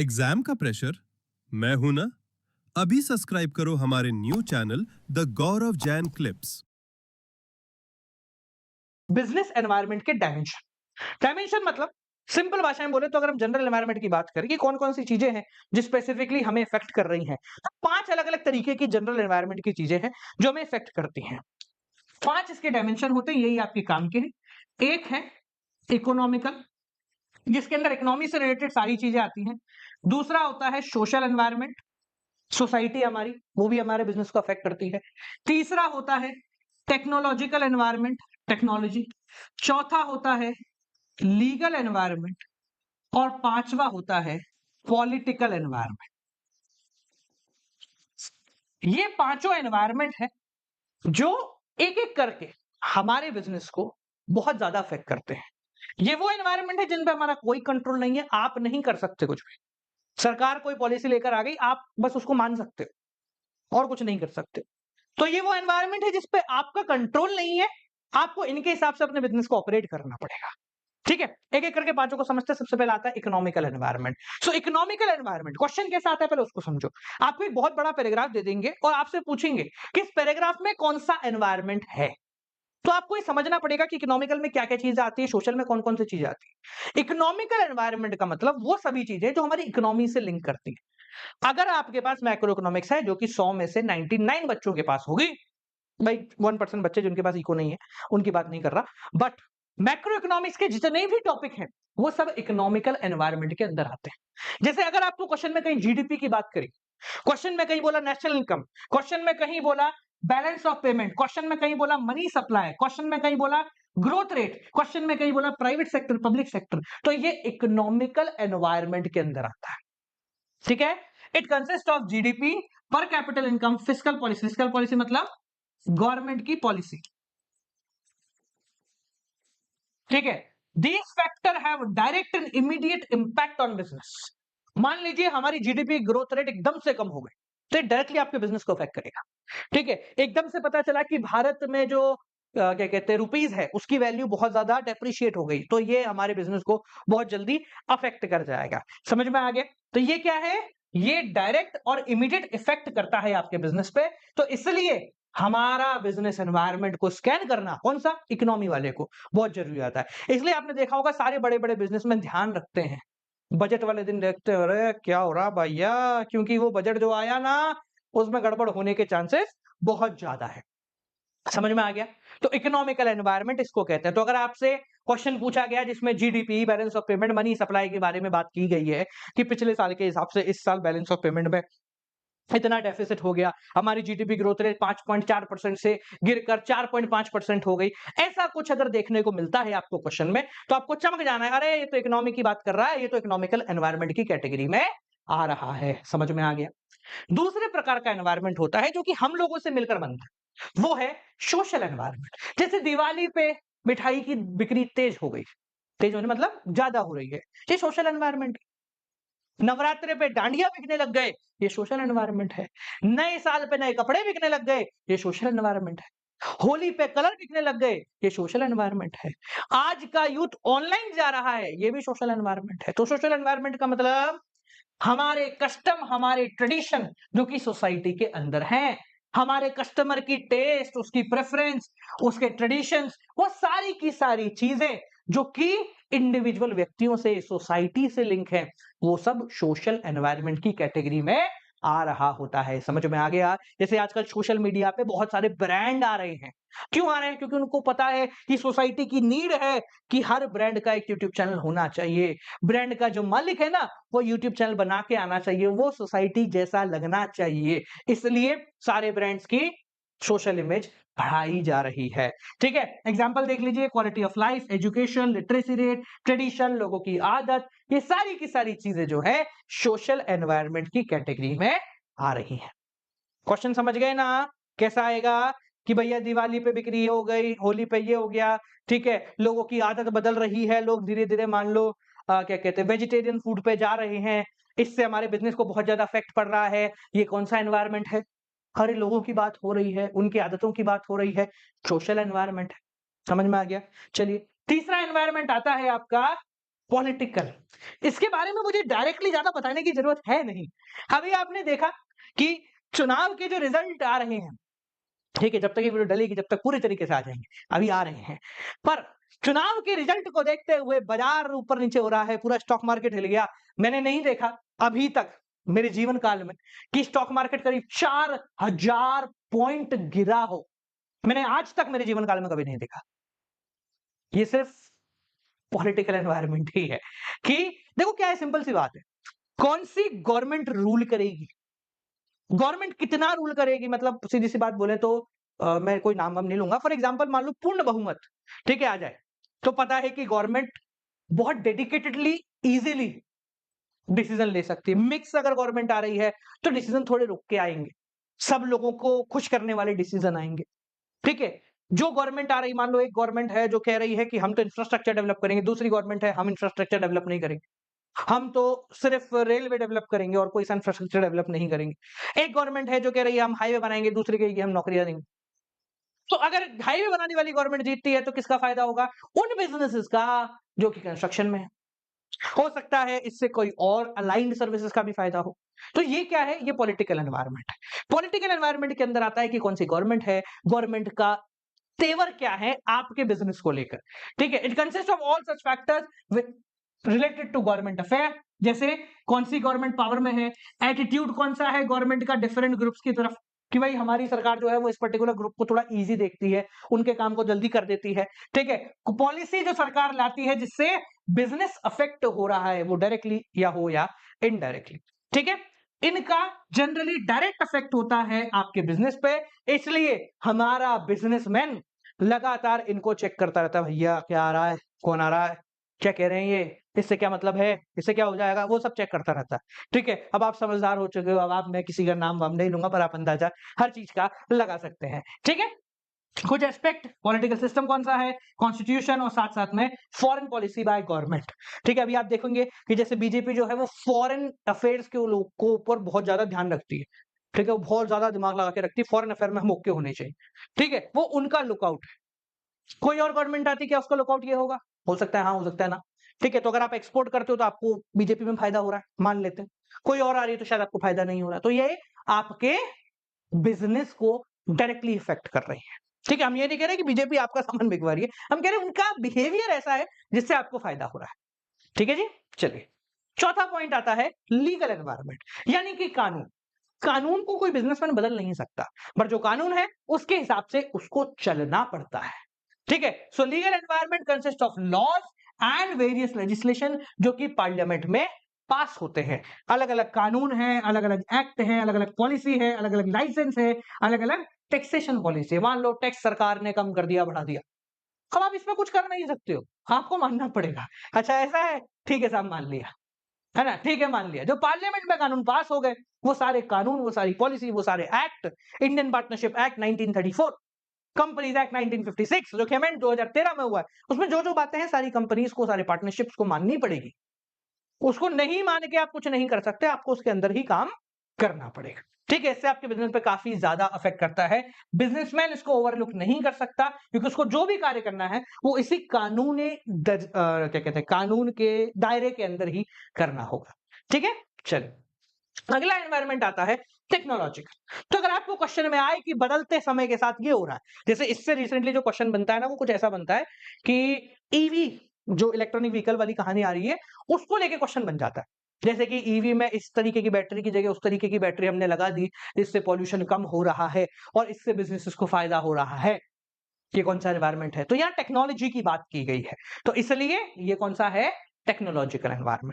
Exam का pressure? मैं हूं ना। अभी सब्सक्राइब करो हमारे new channel the Gaurav Jain clips. Business environment के डायमेंशन मतलब सिंपल भाषा में बोले तो अगर हम जनरल एनवायरनमेंट की बात करें कि कौन-कौन सी चीजें हैं जो स्पेसिफिकली हमें इफेक्ट कर रही हैं। तो 5 अलग-अलग तरीके की जनरल एनवायरनमेंट की चीजें हैं जो हमें इफेक्ट करती हैं। 5 इसके डायमेंशन होते हैं, यही आपके काम के हैं। एक है इकोनॉमिकल, जिसके अंदर इकोनॉमी से रिलेटेड सारी चीजें आती हैं। दूसरा होता है सोशल एनवायरनमेंट, सोसाइटी हमारी, वो भी हमारे बिजनेस को अफेक्ट करती है। तीसरा होता है टेक्नोलॉजिकल एनवायरनमेंट, टेक्नोलॉजी। चौथा होता है लीगल एनवायरनमेंट और पांचवा होता है पॉलिटिकल एनवायरनमेंट। ये पांचों एनवायरनमेंट है जो एक एक करके हमारे बिजनेस को बहुत ज्यादा अफेक्ट करते हैं। ये वो एनवायरनमेंट है जिन पे हमारा कोई कंट्रोल नहीं है, आप नहीं कर सकते कुछ भी। सरकार कोई पॉलिसी लेकर आ गई, आप बस उसको मान सकते हो और कुछ नहीं कर सकते। तो ये वो एनवायरनमेंट है जिसपे आपका कंट्रोल नहीं है, आपको इनके हिसाब से अपने बिजनेस को ऑपरेट करना पड़ेगा। ठीक है, एक एक करके पांचों को समझते हैं। सबसे पहले आता है इकोनॉमिकल एनवायरनमेंट। सो इकोनॉमिकल एनवायरनमेंट क्वेश्चन कैसे आता है पहले उसको समझो। आपको एक बहुत बड़ा पैराग्राफ दे देंगे और आपसे पूछेंगे कि इस पैराग्राफ में कौन सा एनवायरनमेंट है। तो आपको ये समझना पड़ेगा कि इकोनॉमिकल में क्या क्या चीजें आती है, सोशल में कौन कौन सी चीजें आती है। इकोनॉमिकल एनवायरनमेंट का मतलब वो सभी चीजें जो हमारी इकोनॉमी से लिंक करती है। अगर आपके पास मैक्रो इकोनॉमिक्स है, जो कि 100 में से 99 बच्चों के पास होगी, भाई 1% बच्चे जिनके पास इको नहीं है उनकी बात नहीं कर रहा, बट मैक्रो इकोनॉमिक्स के जितने भी टॉपिक हैं वो सब इकोनॉमिकल एनवायरनमेंट के अंदर आते हैं। जैसे अगर आपको क्वेश्चन में कहीं जीडीपी की बात करी, क्वेश्चन में कहीं बोला नेशनल इनकम, क्वेश्चन में कहीं बोला बैलेंस ऑफ पेमेंट, क्वेश्चन में कहीं बोला मनी सप्लाई, क्वेश्चन में कहीं बोला ग्रोथ रेट, क्वेश्चन में कहीं बोला प्राइवेट सेक्टर पब्लिक सेक्टर, तो ये इकोनॉमिकल एनवायरनमेंट के अंदर आता है। ठीक है, इट कंसिस्ट ऑफ जीडीपी, पर कैपिटल इनकम, फिस्कल पॉलिसी मतलब गवर्नमेंट की पॉलिसी। ठीक है, these factor have direct and immediate impact on business. मान लीजिए हमारी जीडीपी ग्रोथ रेट एकदम से कम हो गई, तो ये डायरेक्टली आपके बिजनेस को अफेक्ट करेगा। ठीक है, एकदम से पता चला कि भारत में जो क्या कहते हैं रुपीस है उसकी वैल्यू बहुत ज्यादा डेप्रिशिएट हो गई, तो ये हमारे बिजनेस को बहुत जल्दी अफेक्ट कर जाएगा। समझ में आ गया? तो ये क्या है, ये डायरेक्ट और इमीडिएट इफेक्ट करता है आपके बिजनेस पे। तो इसलिए हमारा बिजनेस एनवायरनमेंट को स्कैन करना, कौन सा, इकोनॉमी वाले को, बहुत जरूरी आता है। इसलिए आपने देखा होगा सारे बड़े बड़े बिजनेसमैन ध्यान रखते हैं, बजट वाले दिन देखते हैं, अरे क्या हो रहा भैया, क्योंकि वो बजट जो आया ना उसमें गड़बड़ होने के चांसेस बहुत ज्यादा है। समझ में आ गया? तो इकोनॉमिकल एनवायरनमेंट इसको कहते हैं। तो अगर आपसे क्वेश्चन पूछा गया जिसमें GDP, balance of payment, money supply के बारे में बात की गई है कि पिछले साल के हिसाब से इस साल बैलेंस ऑफ पेमेंट में इतना डेफिसिट हो गया, हमारी जीडीपी ग्रोथ रेट 5.4% से गिरकर 4.5% हो गई, ऐसा कुछ अगर देखने को मिलता है आपको क्वेश्चन में, तो आपको चमक जाना है, अरे ये तो इकोनॉमी की बात कर रहा है, ये तो इकोनॉमिकल एनवायरनमेंट की कैटेगरी में आ रहा है। समझ में आ गया? दूसरे प्रकार का एनवायरनमेंट होता है जो कि हम लोगों से मिलकर बनता है, वो है सोशल एनवायरनमेंट। जैसे दिवाली पे मिठाई की बिक्री तेज हो गई, तेज होने मतलब ज्यादा हो रही है, ये सोशल एनवायरनमेंट। नवरात्रि पे डांडिया बिकने लग गए, ये सोशल एनवायरनमेंट है। नए साल पे नए कपड़े बिकने लग गए, ये सोशल एनवायरनमेंट है। होली पे कलर बिकने लग गए, ये सोशल एनवायरनमेंट है। आज का यूथ ऑनलाइन जा रहा है, ये भी सोशल एनवायरनमेंट है। तो सोशल एनवायरनमेंट का मतलब हमारे कस्टम, हमारे ट्रेडिशन जो कि सोसाइटी के अंदर हैं, हमारे कस्टमर की टेस्ट, उसकी प्रेफरेंस, उसके ट्रेडिशंस, वो सारी की सारी चीजें जो कि इंडिविजुअल व्यक्तियों से, सोसाइटी से लिंक है, वो सब सोशल एनवायरनमेंट की कैटेगरी में आ रहा होता है। समझ में आ गया? जैसे आजकल सोशल मीडिया पे बहुत सारे ब्रांड आ रहे हैं, क्यों आ रहे हैं? क्योंकि उनको पता है कि सोसाइटी की नीड है कि हर ब्रांड का एक यूट्यूब चैनल होना चाहिए। ब्रांड का जो मालिक है ना, वो यूट्यूब चैनल बना के आना चाहिए, वो सोसाइटी जैसा लगना चाहिए। इसलिए सारे ब्रांड्स की सोशल इमेज बढ़ाई जा रही है। ठीक है, एग्जांपल देख लीजिए, quality of life, education, literacy rate, tradition, लोगों की आदत, ये सारी की सारी चीजें जो है सोशल एनवायरनमेंट की कैटेगरी में आ रही हैं। क्वेश्चन समझ गए ना? कैसा आएगा कि भैया दिवाली पे बिक्री हो गई, होली पे ये हो गया, ठीक है, लोगों की आदत बदल रही है, लोग धीरे-धीरे मान लो क्या कहते हैं वेजिटेरियन फूड पे जा रहे हैं, इससे हमारे बिज़नेस को बहुत ज़्यादा इफेक्ट पड़ रहा है। ये कौन-सा एनवायरनमेंट है? अरे लोगों की बात हो रही है, उनकी आदतों की बात हो रही है, सोशल एनवायरनमेंट है। समझ में आ गया? चलिए, तीसरा एनवायरनमेंट आता है आपका पॉलिटिकल। इसके बारे में मुझे डायरेक्टली ज्यादा बताने की जरूरत है नहीं। अभी आपने देखा कि चुनाव के जो रिजल्ट आ रहे हैं, ठीक है, जब तक ये वीडियो डलेगी जब तक पूरे तरीके से आ जाएंगे, अभी आ रहे हैं, पर चुनाव के रिजल्ट को देखते हुए बाजार ऊपर नीचे हो रहा है, पूरा स्टॉक मार्केट हिल गया। मैंने नहीं देखा अभी तक मेरे जीवन काल में कि स्टॉक मार्केट करीब 4000 पॉइंट गिरा हो। मैंने आज तक मेरे जीवन काल में कभी नहीं देखा। ये सिर्फ पॉलिटिकल एनवायरनमेंट ही है कि देखो क्या है, सिंपल सी बात है, कौन सी गवर्नमेंट रूल करेगी, गवर्नमेंट कितना रूल करेगी, मतलब सीधी सी बात बोले तो मैं कोई नाम वाम नहीं लूंगा, फॉर एग्जांपल मान लो पूर्ण बहुमत, ठीक है, आ जाए तो पता है कि गवर्नमेंट बहुत डेडिकेटेडली इजीली डिसीजन ले सकती है। मिक्स अगर गवर्नमेंट आ रही है तो डिसीजन थोड़े रुक के आएंगे, सब लोगों को खुश करने वाले डिसीजन आएंगे, ठीक है। जो गवर्नमेंट आ रही, मान लो एक गवर्नमेंट है जो कह रही है कि हम तो इंफ्रास्ट्रक्चर डेवलप करेंगे, दूसरी गवर्नमेंट है हम इंफ्रास्ट्रक्चर डेवलप नहीं करेंगे, हम तो सिर्फ रेलवे डेवलप करेंगे और कोई इंफ्रास्ट्रक्चर डेवलप नहीं करेंगे। एक गवर्नमेंट है जो कह रही है हम हाईवे बनाएंगे, दूसरी कहेगी हम नौकरियां देंगे। तो अगर हाईवे बनाने वाली गवर्नमेंट जीतती है तो किसका फायदा होगा? उन बिजनेसेस का जो कि कंस्ट्रक्शन में है। हो सकता है इससे कोई और अलाइंड सर्विसेज का भी फायदा हो। तो ये क्या है? ये पॉलिटिकल एनवायरनमेंट है। पॉलिटिकल एनवायरनमेंट के अंदर आता है कि कौन सी गवर्नमेंट है, गवर्नमेंट का तेवर क्या है आपके बिजनेस को लेकर, ठीक है। It consist of all such factors related to government affair, जैसे कौन सी गवर्नमेंट पावर में है, एटीट्यूड कौन सा है गवर्नमेंट का डिफरेंट ग्रुप्स की तरफ, कि भाई हमारी सरकार जो है वो इस पर्टिकुलर ग्रुप को थोड़ा इजी देखती है, उनके काम को जल्दी कर देती है, ठीक है। पॉलिसी जो सरकार लाती है जिससे बिजनेस अफेक्ट हो रहा है, वो डायरेक्टली या हो या इनडायरेक्टली, ठीक है। इनका जनरली डायरेक्ट इफेक्ट होता है आपके बिजनेस पे, इसलिए हमारा बिजनेसमैन लगातार इनको चेक करता रहता है, भैया क्या आ रहा है, कौन आ रहा है, क्या कह रहे हैं ये, इससे क्या मतलब है, इससे क्या हो जाएगा, वो सब चेक करता रहता है, ठीक है। अब आप समझदार हो चुके हो, अब आप, मैं किसी का नाम वाम नहीं लूंगा, पर आप अंदाजा हर चीज का लगा सकते हैं, ठीक है। कुछ एस्पेक्ट, पॉलिटिकल सिस्टम कौन सा है, कॉन्स्टिट्यूशन, और साथ साथ में फॉरेन पॉलिसी बाय गवर्नमेंट, ठीक है। अभी आप देखेंगे कि जैसे बीजेपी जो है वो फॉरेन अफेयर्स के को ऊपर बहुत ज्यादा ध्यान रखती है, ठीक है, वो बहुत ज्यादा दिमाग लगा के रखती है, फॉरेन अफेयर में हम ओके होने चाहिए, ठीक है, वो उनका लुकआउट है। कोई और गवर्नमेंट आती, क्या उसका लुकआउट ये होगा? हो सकता है हाँ, हो सकता है ना, ठीक है। तो अगर आप एक्सपोर्ट करते हो तो आपको बीजेपी में फायदा हो रहा है, मान लेते हैं। कोई और आ रही है तो शायद आपको फायदा नहीं हो रहा, तो ये आपके बिजनेस को डायरेक्टली इफेक्ट कर रही है, ठीक है। हम ये नहीं कह रहे कि बीजेपी आपका सामान बिकवा रही है, हम कह रहे हैं उनका बिहेवियर ऐसा है जिससे आपको फायदा हो रहा है, ठीक है जी। चलिए, चौथा पॉइंट आता है लीगल एनवायरनमेंट, यानी कि कानून। कानून को कोई बिजनेसमैन बदल नहीं सकता, पर जो कानून है उसके हिसाब से उसको चलना पड़ता है, ठीक है। So legal environment consist of laws and various legislation जो कि पार्लियामेंट में पास होते हैं। अलग अलग कानून हैं, अलग अलग एक्ट हैं, अलग अलग पॉलिसी है, अलग अलग लाइसेंस है, अलग अलग टैक्सेशन पॉलिसी है। मान लो टैक्स सरकार ने कम कर दिया, बढ़ा दिया, अब आप इसमें कुछ कर नहीं सकते हो, आपको मानना पड़ेगा। अच्छा ऐसा है, ठीक है साहब, मान लिया, है ना, ठीक है, मान लिया। जो पार्लियामेंट में कानून पास हो गए, वो सारे कानून, वो सारी पॉलिसी, वो सारे act, Indian partnership act 1934, companies act 1956 जो कि अमेंड 2013 में हुआ है, उसमें जो जो बातें हैं सारी कंपनीज को, सारे पार्टनरशिप्स को माननी पड़ेगी। उसको नहीं मान के आप कुछ नहीं कर सकते, आपको उसके अंदर ही काम करना पड़ेगा, ठीक है। इससे आपके बिजनेस पे काफी ज्यादा अफेक्ट करता है। बिजनेसमैन इसको ओवरलुक नहीं कर सकता, क्योंकि उसको जो भी कार्य करना है वो इसी क्या कहते हैं, कानून के दायरे के अंदर ही करना होगा, ठीक है। चलिए, अगला एनवायरनमेंट आता है टेक्नोलॉजिकल। तो अगर आपको क्वेश्चन में आए कि बदलते समय के साथ ये हो रहा है, जैसे इससे रिसेंटली जो क्वेश्चन बनता है ना, वो कुछ ऐसा बनता है कि ईवी, जो इलेक्ट्रॉनिक व्हीकल वाली कहानी आ रही है, उसको लेके क्वेश्चन बन जाता है। जैसे कि ईवी में इस तरीके की बैटरी की जगह उस तरीके की बैटरी हमने लगा दी, इससे पॉल्यूशन कम हो रहा है और इससे बिजनेसेस को फायदा हो रहा है। ये कौन सा एनवायरनमेंट है? तो यहाँ टेक्नोलॉजी की बात की गई है, तो इसलिए ये कौन सा है? Technological environment.